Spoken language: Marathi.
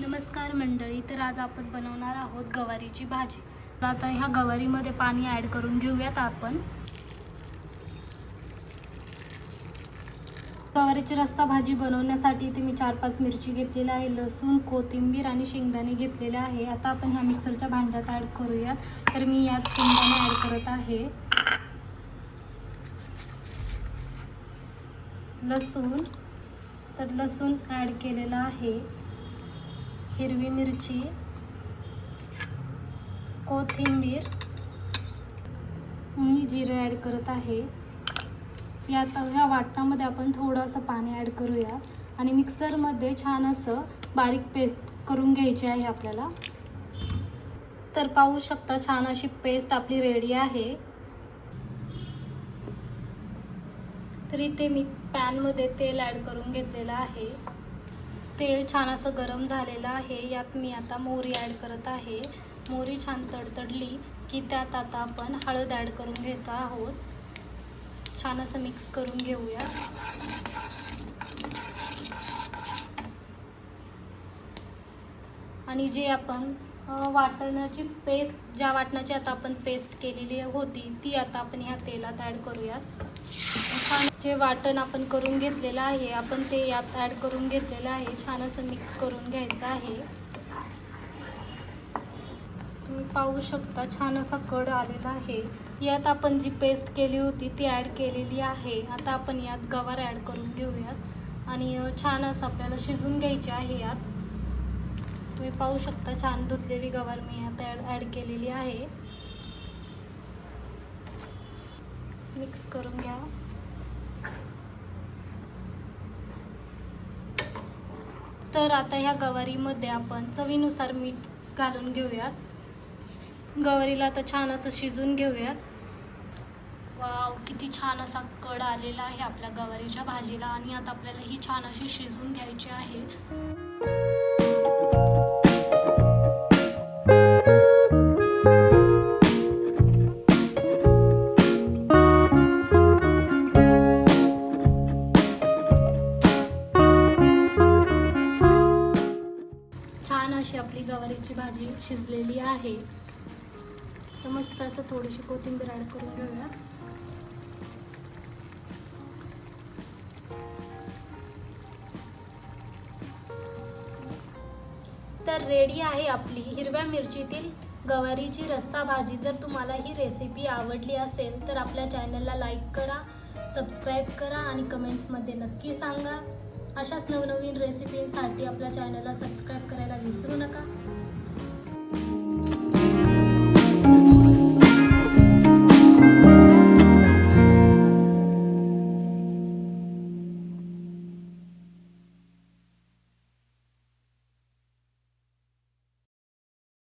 नमस्कार मंडळी, तर आज आपण बनवणार आहोत गवारीची भाजी। आता ह्या गवारीमध्ये पाणी ॲड करून घेऊयात आपण। गवारीची रस्सा भाजी बनवण्यासाठी इथे मी 4-5 मिरची घेतलेल्या आहे, लसूण, कोथिंबीर आणि शेंगदाणे घेतलेले आहे। आता आपण ह्या मिक्सरच्या भांड्यात ॲड करूयात। तर मी यात शेंगदाणे ॲड करत आहे, लसूण ॲड केलेला आहे, हिरवी मिरची, कोथिंबीर, मी जिरे ॲड करत आहे। यात ह्या वाटणामध्ये आपण थोडंसं पाणी ॲड करूया आणि मिक्सरमध्ये छान असं बारीक पेस्ट करून घ्यायची आहे आपल्याला। तर पाहू शकता छान अशी पेस्ट आपली रेडी आहे। तर इथे मी पॅनमध्ये तेल ॲड करून घेतलेलं आहे। तेल छान असं गरम झालेलं आहे। यात मी आता मोहरी ॲड करत आहे। मोहरी छान तडतडली की त्यात आता आपण हळद ॲड करून घेत आहोत। छान असं मिक्स करून घेऊया। आणि जे आपण वाटणाची पेस्ट, ज्या वाटणाची आता आपण पेस्ट केलेली होती ती आता आपण ह्या तेलात ॲड करूयात। छान जे वाटण आपण करून घेतलेलं आहे आपण ते यात ॲड करून घेतलेलं आहे। छान असं मिक्स करून घ्यायचं आहे। तुम्ही पाहू शकता छान असा कड आलेला आहे। यात आपण जी पेस्ट केली होती ती ॲड केलेली आहे। आता आपण यात गवार ॲड करून घेऊयात आणि छान असं आपल्याला शिजवून घ्यायची आहे। यात तुम्ही पाहू शकता छान धुतलेली गवार मी यात ॲड केलेली आहे। मिक्स करून घ्या। तर आता ह्या गवारीमध्ये आपण चवीनुसार मीठ घालून घेऊयात। गवारीला आता छान असं शिजवून घेऊयात। वाव, किती छान असा कड आलेला आहे आपल्या गवारीच्या भाजीला आणि आता आपल्याला ही छान अशी शिजवून घ्यायची आहे। छान अशी आपली गवारीची भाजी शिजलेली आहे। तर मस्त असं थोडीशी कोथिंबीर ॲड करून घेऊया। तर रेडी आहे आपली हिरव्या मिरचीतील गवारीची रस्सा भाजी। जर तुम्हाला ही रेसिपी आवडली असेल तर आपल्या चॅनलला लाईक करा, सबस्क्राईब करा आणि कमेंट्समध्ये नक्की सांगा। अशाच नवनवीन रेसिपींसाठी आपल्या चॅनलला सबस्क्राईब करा।